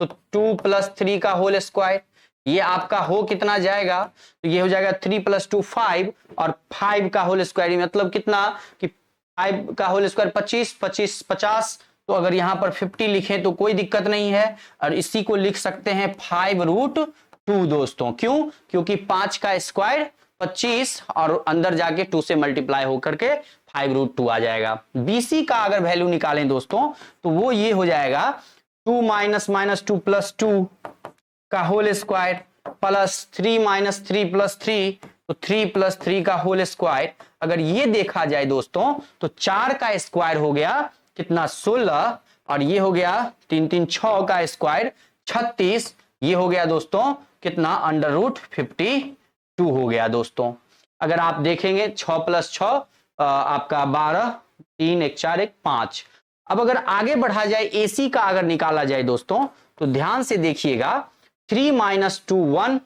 तो 2 + 3 का होल स्क्वायर। ये आपका हो कितना जाएगा, तो ये हो जाएगा 3 + 2 5, और 5 का होल स्क्वायर मतलब कितना कि 5 का होल स्क्वायर 25 25 50। तो अगर यहां पर 50 लिखें तो कोई दिक्कत नहीं है, और इसी को लिख सकते हैं 5√2 दोस्तों। क्यों, क्योंकि 5 का स्क्वायर 25 और अंदर जाके 2 से मल्टीप्लाई होकर के 5√2 आ जाएगा। बीसी का अगर वैल्यू निकालें दोस्तों तो वो ये हो जाएगा 2 - 2 + 2 का होल स्क्वायर प्लस 3 - 3 + 3, तो 3 + 3 का होल स्क्वायर। अगर ये देखा जाए दोस्तों तो 4 का स्क्वायर हो गया कितना 16, और ये हो गया 3 3 6 का स्क्वायर 36, ये हो गया दोस्तों कितना √52 हो गया दोस्तों। अगर आप देखेंगे 6 + 6 आपका 12, 3 1 4 1 5। अब अगर आगे बढ़ा जाए एसी का अगर निकाला जाए दोस्तों तो ध्यान से देखिएगा 3 - 2 1,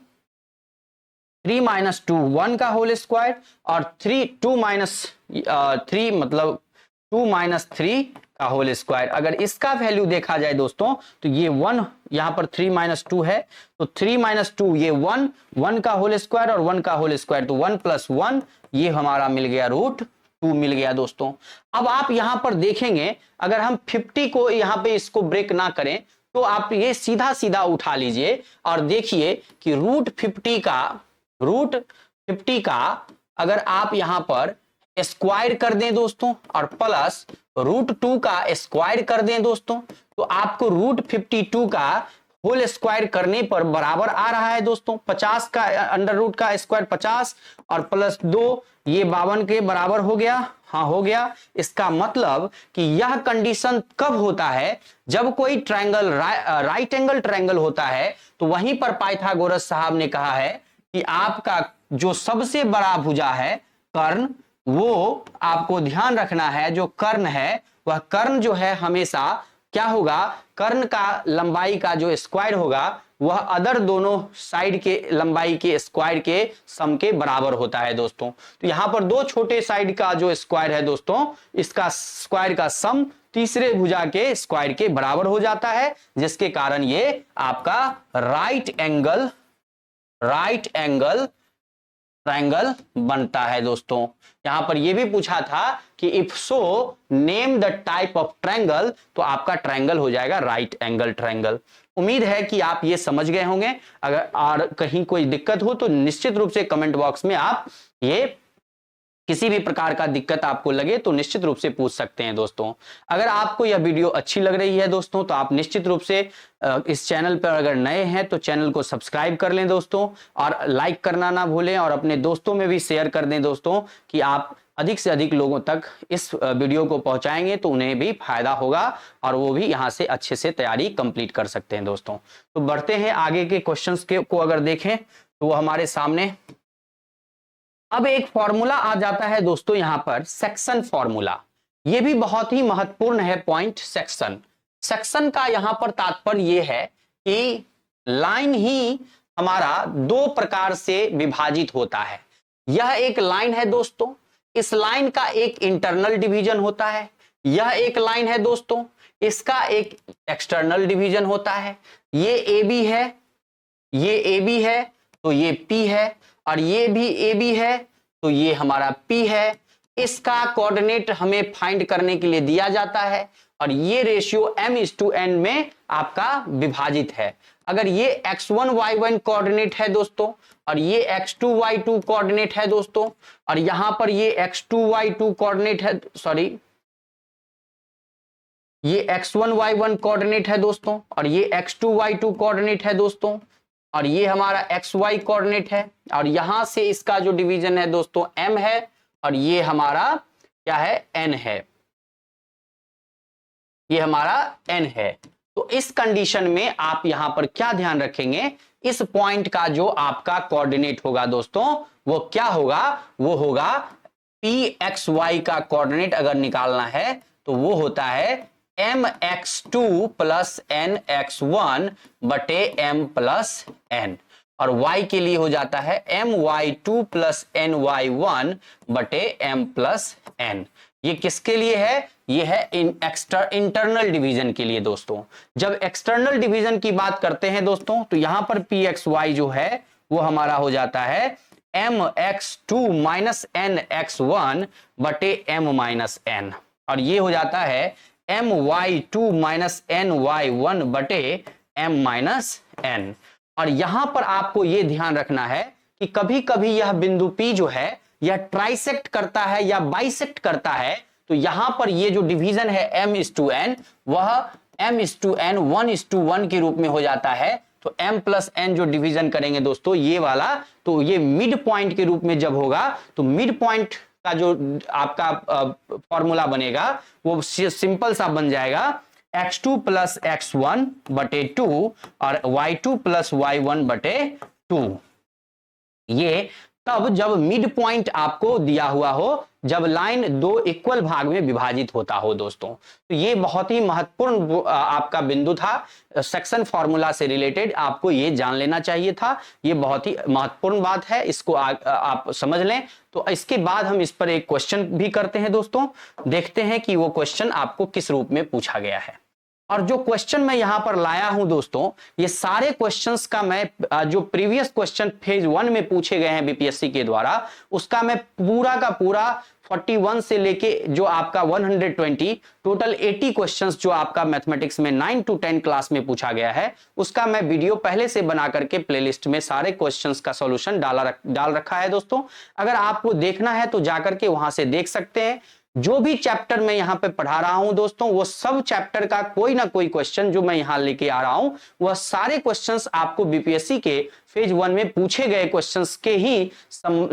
3 - 2 1 का होल स्क्वायर, और 2 - 3 मतलब 2 - 3 का होल स्क्वायर। अगर इसका वैल्यू देखा जाए दोस्तों तो ये 1, यहां पर 3 माइनस 2 है, तो 3 माइनस 2 ये 1, 1 का होल स्क्वायर और 1 का होल स्क्वायर, तो 1 प्लस 1 ये हमारा मिल गया √2 मिल गया दोस्तों। अब आप यहां पर देखेंगे अगर हम 50 को यहां पे इसको ब्रेक ना करें तो आप ये सीधा सीधा उठा लीजिए और देखिए कि √50 का अगर आप यहां पर स्क्वायर कर दें दोस्तों और प्लस √2 का स्क्वायर कर दें दोस्तों, तो आपको √52 का होल स्क्वायर करने पर बराबर आ रहा है दोस्तों 50 का अंडर रूट का स्क्वायर 50 और प्लस 2 ये 52 के बराबर हो गया। हाँ हो गया। इसका मतलब कि यह कंडीशन कब होता है, जब कोई ट्रायंगल राइट एंगल ट्रायंगल होता है तो वहीं पर पाइथागोरस साहब ने कहा है कि आपका जो सबसे बड़ा भुजा है कर्ण, वो आपको ध्यान रखना है, जो कर्ण है वह कर्ण जो है हमेशा क्या होगा, कर्ण का लंबाई का जो स्क्वायर होगा वह अदर दोनों साइड के लंबाई के स्क्वायर के सम के बराबर होता है दोस्तों। तो यहां पर दो छोटे साइड का जो स्क्वायर है दोस्तों, इसका स्क्वायर का सम तीसरे भुजा के स्क्वायर के बराबर हो जाता है, जिसके कारण ये आपका राइट एंगल ट्रायंगल बनता है दोस्तों। यहां पर यह भी पूछा था कि if so name the type of triangle, तो आपका ट्रायंगल हो जाएगा राइट एंगल ट्रायंगल। उम्मीद है कि आप ये समझ गए होंगे। अगर और कहीं कोई दिक्कत हो तो निश्चित रूप से कमेंट बॉक्स में आप ये किसी भी प्रकार का दिक्कत आपको लगे तो निश्चित रूप से पूछ सकते हैं दोस्तों। अगर आपको यह वीडियो अच्छी लग रही है दोस्तों तो आप निश्चित रूप से इस चैनल पर अगर नए हैं तो चैनल को सब्सक्राइब कर लें दोस्तों, और लाइक करना ना भूलें और अपने दोस्तों में भी शेयर कर दें दोस्तों, कि आप अधिक से अधिक लोगों तक इस वीडियो को पहुंचाएंगे तो उन्हें भी फायदा होगा और वो भी यहां से अच्छे से तैयारी कंप्लीट कर सकते हैं दोस्तों। तो बढ़ते हैं आगे के क्वेश्चंस को अगर देखें तो वो हमारे सामने अब एक फॉर्मूला आ जाता है दोस्तों, यहां पर सेक्शन फॉर्मूला। यह भी बहुत ही महत्वपूर्ण है पॉइंट। सेक्शन का यहां पर तात्पर्य यह है कि लाइन ही हमारा दो प्रकार से विभाजित होता है। यह एक लाइन है दोस्तों, इस लाइन का एक इंटरनल डिवीजन होता है। यह एक लाइन है दोस्तों, इसका एक एक्सटर्नल डिवीजन होता है। ये AB है, ये AB है तो ये P है, और ये भी AB है तो ये हमारा P है। इसका कोऑर्डिनेट हमें फाइंड करने के लिए दिया जाता है और ये रेशियो m:n में आपका विभाजित है। अगर ये x1 y1 कोऑर्डिनेट है दोस्तों और ये x2 y2 कोऑर्डिनेट है दोस्तों, और यहां पर ये x2 y2 कोऑर्डिनेट है, सॉरी ये x1 y1 कोऑर्डिनेट है दोस्तों और ये x2 y2 कोऑर्डिनेट है दोस्तों, और ये हमारा xy कोऑर्डिनेट है, और यहां से इसका जो डिवीजन है दोस्तों m है और ये हमारा क्या है, n है, ये हमारा n है। तो इस कंडीशन में आप यहां पर क्या ध्यान रखेंगे, इस पॉइंट का जो आपका कोऑर्डिनेट होगा दोस्तों वो क्या होगा, वो होगा pxy का कोऑर्डिनेट अगर निकालना है तो वो होता है mx2 प्लस nx1 बटे m प्लस n, और y के लिए हो जाता है my2 प्लस ny1 बटे m प्लस n। ये किसके लिए है, ये है इंटरनल डिवीजन के लिए दोस्तों। जब एक्सटर्नल डिवीजन की बात करते हैं दोस्तों तो यहां पर pxy जो है वो हमारा हो जाता है mx2 माइनस nx1 बटे m माइनस n, और ये हो जाता है my2 माइनस ny1 बटे m माइनस n। और यहां पर आपको यह ध्यान रखना है कि कभी कभी यह बिंदु P जो है यह ट्राइसेक्ट करता है या बाइसेक्ट करता है, तो यहां पर ये जो डिवीजन है m:n वह m:n 1:1 के रूप में हो जाता है। तो m प्लस n जो डिवीजन करेंगे दोस्तों ये वाला, तो ये मिड पॉइंट के रूप में जब होगा तो मिड पॉइंट का जो आपका फॉर्मूला बनेगा वो सिंपल सा बन जाएगा x2 प्लस x1 बटे 2 और y2 प्लस y1 बटे 2। ये तब जब मिड पॉइंट आपको दिया हुआ हो, जब लाइन दो इक्वल भाग में विभाजित होता हो दोस्तों। तो ये बहुत ही महत्वपूर्ण आपका बिंदु था, सेक्शन फॉर्मूला से रिलेटेड आपको ये जान लेना चाहिए था। ये बहुत ही महत्वपूर्ण बात है, इसको आप समझ लें। तो इसके बाद हम इस पर एक क्वेश्चन भी करते हैं दोस्तों, देखते हैं कि वो क्वेश्चन आपको किस रूप में पूछा गया है। और जो क्वेश्चन मैं यहां पर लाया हूं दोस्तों, ये सारे क्वेश्चंस का मैं जो प्रीवियस क्वेश्चन फेज 1 में पूछे गए हैं बीपीएससी के द्वारा, उसका मैं पूरा का पूरा 41 से लेके जो आपका 120 टोटल 80 क्वेश्चंस जो आपका मैथमेटिक्स में 9 to 10 क्लास में पूछा गया है, उसका मैं वीडियो पहले से बना करके प्लेलिस्ट में सारे क्वेश्चंस का सॉल्यूशन डाल रखा है दोस्तों। अगर आपको देखना है तो जाकर के वहां से देख सकते हैं। जो भी चैप्टर मैं यहां पे पढ़ा रहा हूं दोस्तों, वो सब चैप्टर का कोई ना कोई क्वेश्चन जो मैं यहां लेके आ रहा हूं, वह सारे क्वेश्चंस आपको बीपीएससी के फेज 1 में पूछे गए क्वेश्चंस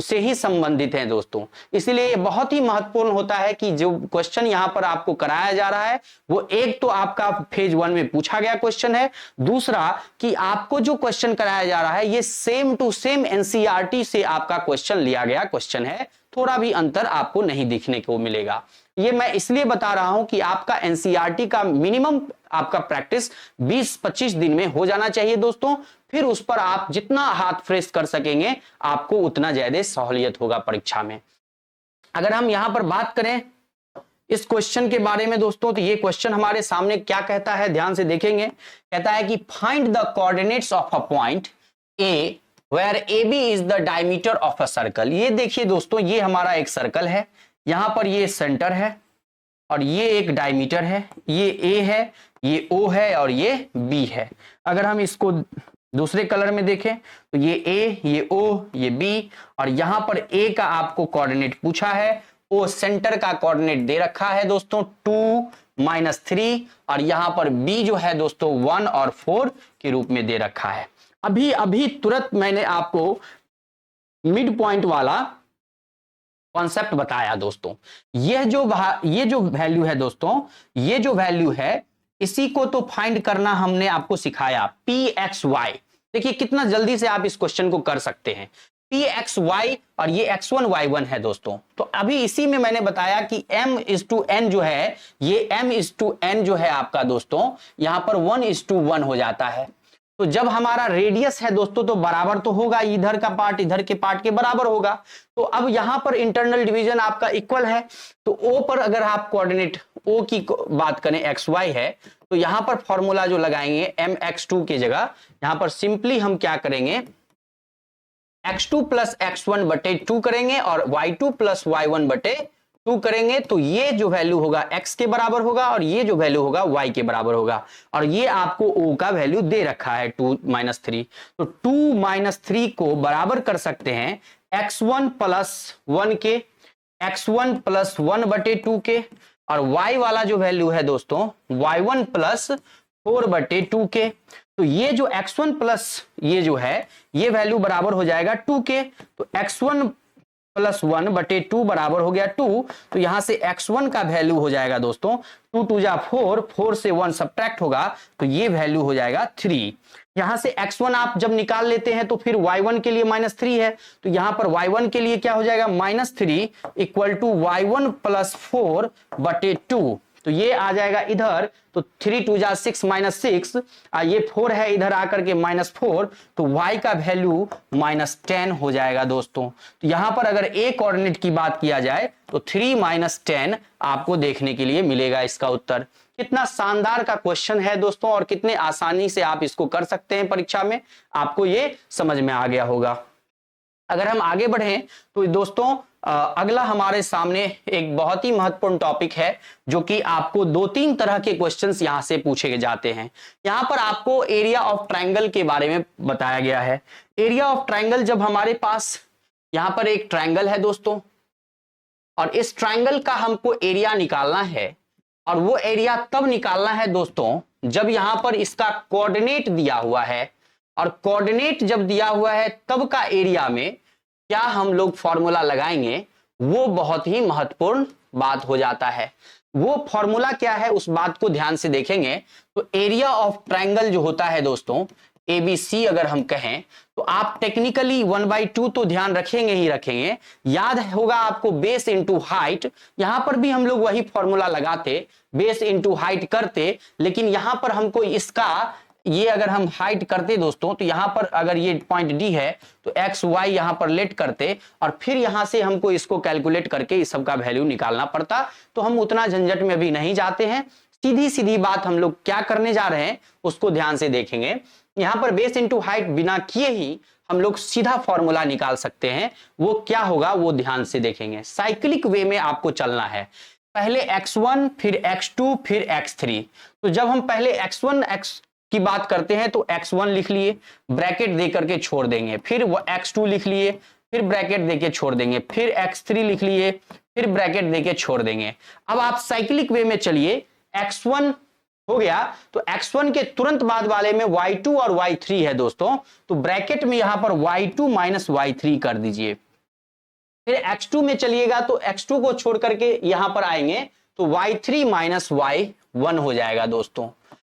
से ही संबंधित हैं दोस्तों। इसलिए ये बहुत ही महत्वपूर्ण होता है कि जो क्वेश्चन यहां पर आपको कराया जा रहा है, वो एक तो आपका फेज 1 में पूछा गया क्वेश्चन है, दूसरा कि आपको जो क्वेश्चन कराया जा रहा है ये सेम टू सेम एनसीईआरटी से आपका क्वेश्चन लिया गया क्वेश्चन है, थोड़ा भी अंतर आपको नहीं दिखने को मिलेगा। ये मैं इसलिए बता रहा हूं कि आपका एनसीईआरटी का मिनिमम आपका प्रैक्टिस 20-25 दिन में हो जाना चाहिए दोस्तों। फिर उस पर आप जितना हाथ फ्रेश कर सकेंगे, आपको उतना ज्यादा सहूलियत होगा परीक्षा में। अगर हम यहां पर बात करें इस क्वेश्चन के बारे में दोस्तों, तो ये क्वेश्चन हमारे सामने क्या कहता है, ध्यान से देखेंगे। कहता है कि find the coordinates of a point A where AB is the diameter of a circle। ये देखिए दोस्तों, ये हमारा एक सर्कल है, यहां पर ये सेंटर है और ये एक डायमीटर है, ये A है, ये O है और ये B है। अगर हम इसको दूसरे कलर में देखें तो ये A, ये O, ये B, और यहां पर A का आपको कोऑर्डिनेट पूछा है, O सेंटर का कोऑर्डिनेट दे रखा है दोस्तों 2 - 3, और यहां पर B जो है दोस्तों 1 और 4 के रूप में दे रखा है। अभी तुरंत मैंने आपको मिड पॉइंट वाला कॉन्सेप्ट बताया दोस्तों। ये जो वैल्यू है दोस्तों, ये जो वैल्यू है इसी को तो फाइंड करना हमने आपको सिखाया, pxy। देखिए कितना जल्दी से आप इस क्वेश्चन को कर सकते हैं। pxy और ये x1 y1 है दोस्तों। तो अभी इसी में मैंने बताया कि m/n जो है, ये m/n जो है आपका दोस्तों, यहां पर 1:1 हो जाता है। तो जब हमारा रेडियस है दोस्तों, तो बराबर तो होगा, इधर का पार्ट इधर के पार्ट के बराबर होगा। तो अब यहां पर इंटरनल डिवीजन आपका इक्वल है, तो O पर अगर आप कोऑर्डिनेट O की बात करें xy है, तो यहां पर फॉर्मूला जो लगाएंगे mx2 की जगह, यहां पर सिंपली हम क्या करेंगे, x2 + x1 बटे 2 करेंगे और y2 + y1 बटे 2 करेंगे। तो ये जो वैल्यू होगा x के बराबर होगा और ये जो वैल्यू होगा y के बराबर होगा, और ये आपको O का वैल्यू दे रखा है 2 - 3। तो 2 - 3 को बराबर कर सकते हैं x1 + 1 के, x1 + 1 बटे 2 के, और y वाला जो वैल्यू है दोस्तों y1 + 4 बटे 2 के। तो ये जो x1 प्लस ये जो है, ये वैल्यू बराबर हो जाएगा 2 के। तो x1 + 1 बटे 2 बराबर हो गया 2। तो यहां से x1 का वैल्यू हो जाएगा दोस्तों 2 × 2 = 4, 4 से 1 सब्ट्रैक्ट होगा, तो ये वैल्यू हो जाएगा 3। यहां से x1 आप जब निकाल लेते हैं तो फिर y1 के लिए -3 है, तो यहां पर y1 के लिए क्या हो जाएगा, -3 = y1 + 4 बटे 2। तो ये आ जाएगा इधर, तो 3 × 2 = 6 - 6, ये 4 है इधर आकर के -4, तो y का वैल्यू -10 हो जाएगा दोस्तों। तो यहां पर अगर a कोऑर्डिनेट की बात किया जाए तो 3 - 10 आपको देखने के लिए मिलेगा इसका उत्तर। कितना शानदार का क्वेश्चन है दोस्तों, और कितने आसानी से आप इसको कर सकते हैं परीक्षा में, आपको ये समझ में आ गया होगा। अगर हम आगे बढ़ें तो दोस्तों अगला हमारे सामने एक बहुत ही महत्वपूर्ण टॉपिक है, जो कि आपको 2-3 तरह के क्वेश्चंस यहां से पूछे जाते हैं। यहां पर आपको एरिया ऑफ ट्रायंगल के बारे में बताया गया है। एरिया ऑफ ट्रायंगल, जब हमारे पास यहां पर एक ट्रायंगल है दोस्तों, और इस ट्रायंगल का हमको एरिया निकालना है, और वो एरिया तब निकालना है दोस्तों जब यहां पर इसका कोऑर्डिनेट दिया हुआ है, और कोऑर्डिनेट जब दिया हुआ है तब का एरिया में क्या हम लोग फॉर्मूला लगाएंगे, वो बहुत ही महत्वपूर्ण बात हो जाता है। वो फॉर्मूला क्या है, उस बात को ध्यान से देखेंगे तो एरिया ऑफ ट्रायंगल जो होता है दोस्तों, ABC अगर हम कहें तो आप टेक्निकली 1/2 तो ध्यान रखेंगे ही रखेंगे। याद होगा आपको बेस इंटू हाइट, यहां पर भी हम लोग वही फॉर्मूला लगाते, बेस इंटू हाइट करते, लेकिन यहां पर हमको इसका ये अगर हम हाइट करते दोस्तों तो यहां पर अगर ये पॉइंट डी है तो एक्स वाई यहां पर लेट करते और फिर यहां से हमको इसको कैलकुलेट करके इस सब का वैल्यू निकालना पड़ता। तो हम उतना झंझट में अभी नहीं जाते हैं, सीधी सीधी बात हम लोग क्या करने जा रहे हैं उसको ध्यान से देखेंगे। यहां पर बेस इंटू हाइट बिना किए ही हम लोग सीधा फॉर्मूला निकाल सकते हैं। वो क्या होगा वो ध्यान से देखेंगे। साइक्लिक वे में आपको चलना है, पहले x1 फिर x2 फिर x3। तो जब हम पहले x1 x की बात करते हैं तो x1 लिख लिए, ब्रैकेट दे करके छोड़ देंगे, फिर वो x2 लिख लिए, फिर ब्रैकेट देके छोड़ देंगे, फिर x3 लिख लिए, फिर ब्रैकेट देके छोड़ देंगे। अब आप साइक्लिक वे में चलिए, x1 हो गया तो x1 के तुरंत बाद वाले में y2 और y3 है दोस्तों, तो ब्रैकेट में यहां पर y2 माइनस y3 कर दीजिए। फिर x2 में चलिएगा तो x2 को छोड़ करके यहां पर आएंगे तो y3 माइनस y1 हो जाएगा दोस्तों।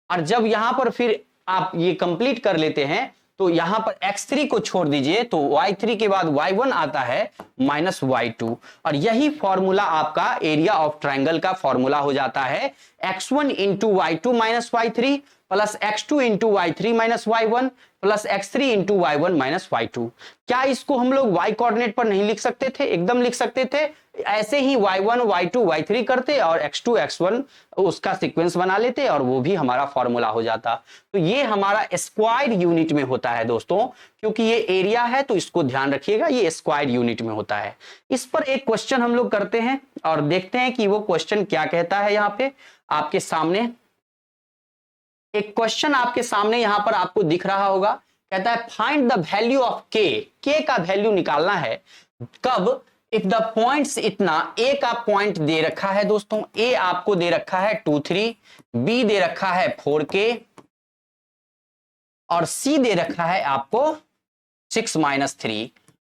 और जब यहां पर फिर आप ये कंप्लीट कर लेते हैं तो यहां पर x3 को छोड़ दीजिए तो y3 के बाद y1 आता है माइनस y2, और यही फॉर्मूला आपका एरिया ऑफ ट्रायंगल का फॉर्मूला हो जाता है x1 into y2 minus y3 plus x2 into y3 minus y1 plus x3 into y1 minus y2। क्या इसको हम लोग y कोऑर्डिनेट पर नहीं लिख सकते थे? एकदम लिख सकते थे। ऐसे ही y1 y2 y3 करते और x2 x1 उसका सीक्वेंस बना लेते और वो भी हमारा फॉर्मूला हो जाता। तो ये हमारा स्क्वायर यूनिट में होता है दोस्तों, क्योंकि ये एरिया है तो इसको ध्यान रखिएगा, ये स्क्वायर यूनिट में होता है। इस पर एक क्वेश्चन हम लोग करते हैं और देखते हैं कि वो क्वेश्चन क्या कहता है। यहाँ पे आपके सामने एक क्वेश्चन आपके सामने यहां पर आपको दिख रहा होगा, कहता है फाइंड द वैल्यू ऑफ के का वैल्यू निकालना है। कब? इफ द पॉइंट्स इतना, ए का पॉइंट दे रखा है दोस्तों, ए आपको दे रखा है 2 3, बी दे रखा है 4k और सी दे रखा है आपको 6 - 3।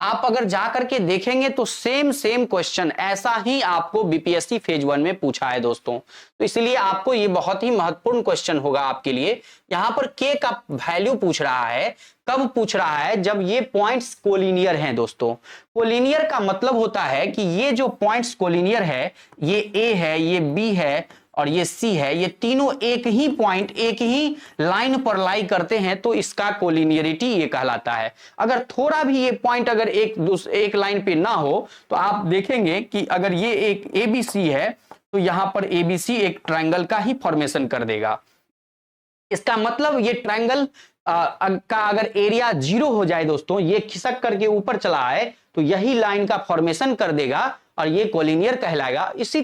आप अगर जाकर के देखेंगे तो सेम क्वेश्चन ऐसा ही आपको बीपीएससी फेज 1 में पूछा है दोस्तों। तो इसलिए आपको ये बहुत ही महत्वपूर्ण क्वेश्चन होगा आपके लिए। यहां पर के का वैल्यू पूछ रहा है, कब पूछ रहा है? जब ये पॉइंट्स कोलिनियर हैं दोस्तों। कोलिनियर का मतलब होता है कि ये जो पॉइंट्स कोलिनियर है, ये ए है, ये बी है और ये सी है, ये तीनों एक ही पॉइंट एक ही लाइन पर लाई करते हैं तो इसका कोलिनियरिटी ये कहलाता है। अगर थोड़ा भी ये पॉइंट अगर एक लाइन पे ना हो तो आप देखेंगे कि अगर ये एक ABC है तो यहां पर ABC एक ट्रायंगल का ही फॉर्मेशन कर देगा। इसका मतलब ये ट्रायंगल का अगर एरिया 0 हो जाए दोस्तों, ये खिसक करके ऊपर चला आए तो यही लाइन का फॉर्मेशन कर देगा और ये कोलिनियर कहलाएगा। इसी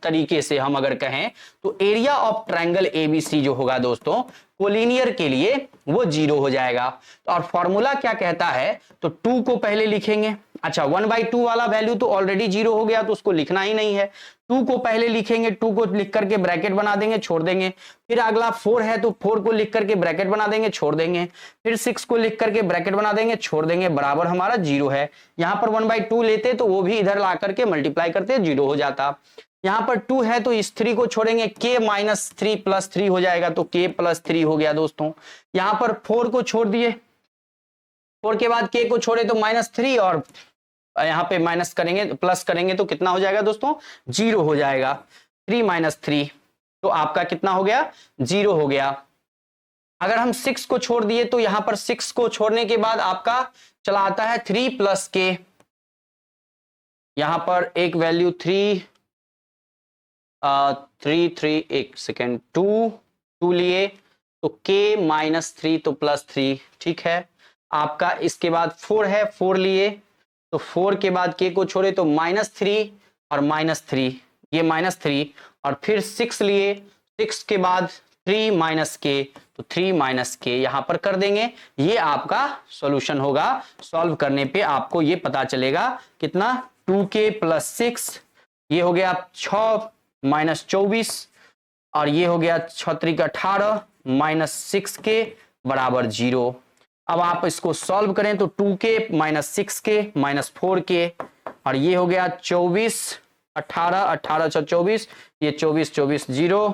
तरीके से हम अगर कहें तो एरिया ऑफ ट्रायंगल ABC जो होगा दोस्तों कोलिनियर के लिए वो 0 हो जाएगा। तो और फॉर्मूला क्या कहता है? तो 2 को पहले लिखेंगे। अच्छा 1/2 वाला वैल्यू तो ऑलरेडी 0 हो गया तो उसको लिखना ही नहीं है। 2 को पहले लिखेंगे, 2 को लिख करके ब्रैकेट बना देंगे, छोड़ देंगे। फिर अगला 4 है तो 4 को लिख करके ब्रैकेट बना देंगे, छोड़ देंगे। फिर 6 को लिख करके ब्रैकेट बना देंगे, छोड़ देंगे, बराबर हमारा 0 है। यहां पर 1/2 लेते तो वो भी इधर ला करके मल्टीप्लाई करते 0 हो जाता। यहां पर 2 है तो इस 3 को छोड़ेंगे, k - 3 + 3 हो जाएगा तो k + 3 हो गया दोस्तों। यहां पर 4 को छोड़ दिए, 4 के बाद k को छोड़े तो -3 और यहां पे माइनस करेंगे प्लस करेंगे तो कितना हो जाएगा दोस्तों? 0 हो जाएगा। 3 - 3 तो आपका कितना हो गया? 0 हो गया। अगर हम 6 को छोड़ दिए तो यहां पर 6 को छोड़ने के बाद आपका चला आता है 3 + k। यहां पर एक वैल्यू 3 एक सेकेंड 2 लिए तो k - 3 तो +3, ठीक है। आपका इसके बाद 4 है, 4 लिए तो 4 के बाद k को छोड़े तो -3 और -3, ये -3 और फिर 6 लिए, 6 के बाद 3 - k तो 3 - k यहां पर कर देंगे। ये आपका सॉल्यूशन होगा। सॉल्व करने पे आपको ये पता चलेगा कितना 2k + 6, ये हो गया 6 - 24 और ये हो गया 6 × 18 -6k बराबर 0। अब आप इसको सॉल्व करें तो 2k - 6k - 4k और ये हो गया 24 18 18 × 24, ये 24 24 0।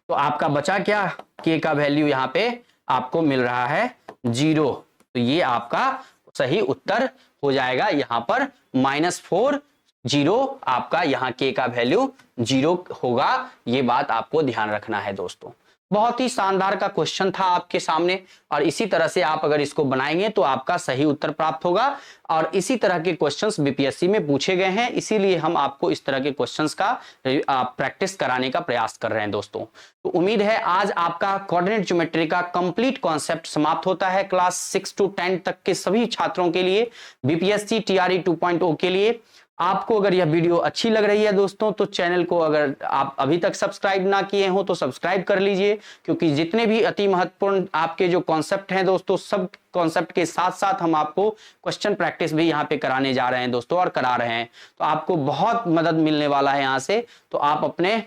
तो आपका बचा क्या? k का वैल्यू यहाँ पे आपको मिल रहा है 0। तो ये आपका सही उत्तर हो जाएगा। यहां पर -4 0 आपका यहाँ k का वैल्यू 0 होगा। ये बात आपको ध्यान रखना है दोस्तों। बहुत ही शानदार का क्वेश्चन था आपके सामने और इसी तरह से आप अगर इसको बनाएंगे तो आपका सही उत्तर प्राप्त होगा। और इसी तरह के क्वेश्चंस बीपीएससी में पूछे गए हैं, इसीलिए हम आपको इस तरह के क्वेश्चंस का प्रैक्टिस कराने का प्रयास कर रहे हैं दोस्तों। तो उम्मीद है आज आपका कोऑर्डिनेट ज्योमेट्री का कंप्लीट कॉन्सेप्ट समाप्त होता है। क्लास 6 to 10 तक के सभी छात्रों के लिए, बीपीएससी टीआरई 2.0 के लिए। आपको अगर यह वीडियो अच्छी लग रही है दोस्तों तो चैनल को अगर आप अभी तक सब्सक्राइब ना किए हो तो सब्सक्राइब कर लीजिए, क्योंकि जितने भी अति महत्वपूर्ण आपके जो कॉन्सेप्ट हैं दोस्तों, सब कॉन्सेप्ट के साथ साथ हम आपको क्वेश्चन प्रैक्टिस भी यहाँ पे कराने जा रहे हैं दोस्तों और करा रहे हैं। तो आपको बहुत मदद मिलने वाला है यहाँ से। तो आप अपने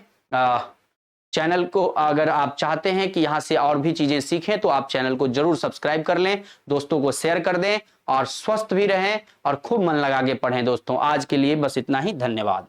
चैनल को अगर आप चाहते हैं कि यहाँ से और भी चीजें सीखें तो आप चैनल को जरूर सब्सक्राइब कर लें, दोस्तों को शेयर कर दें और स्वस्थ भी रहें और खूब मन लगा के पढ़ें दोस्तों। आज के लिए बस इतना ही, धन्यवाद।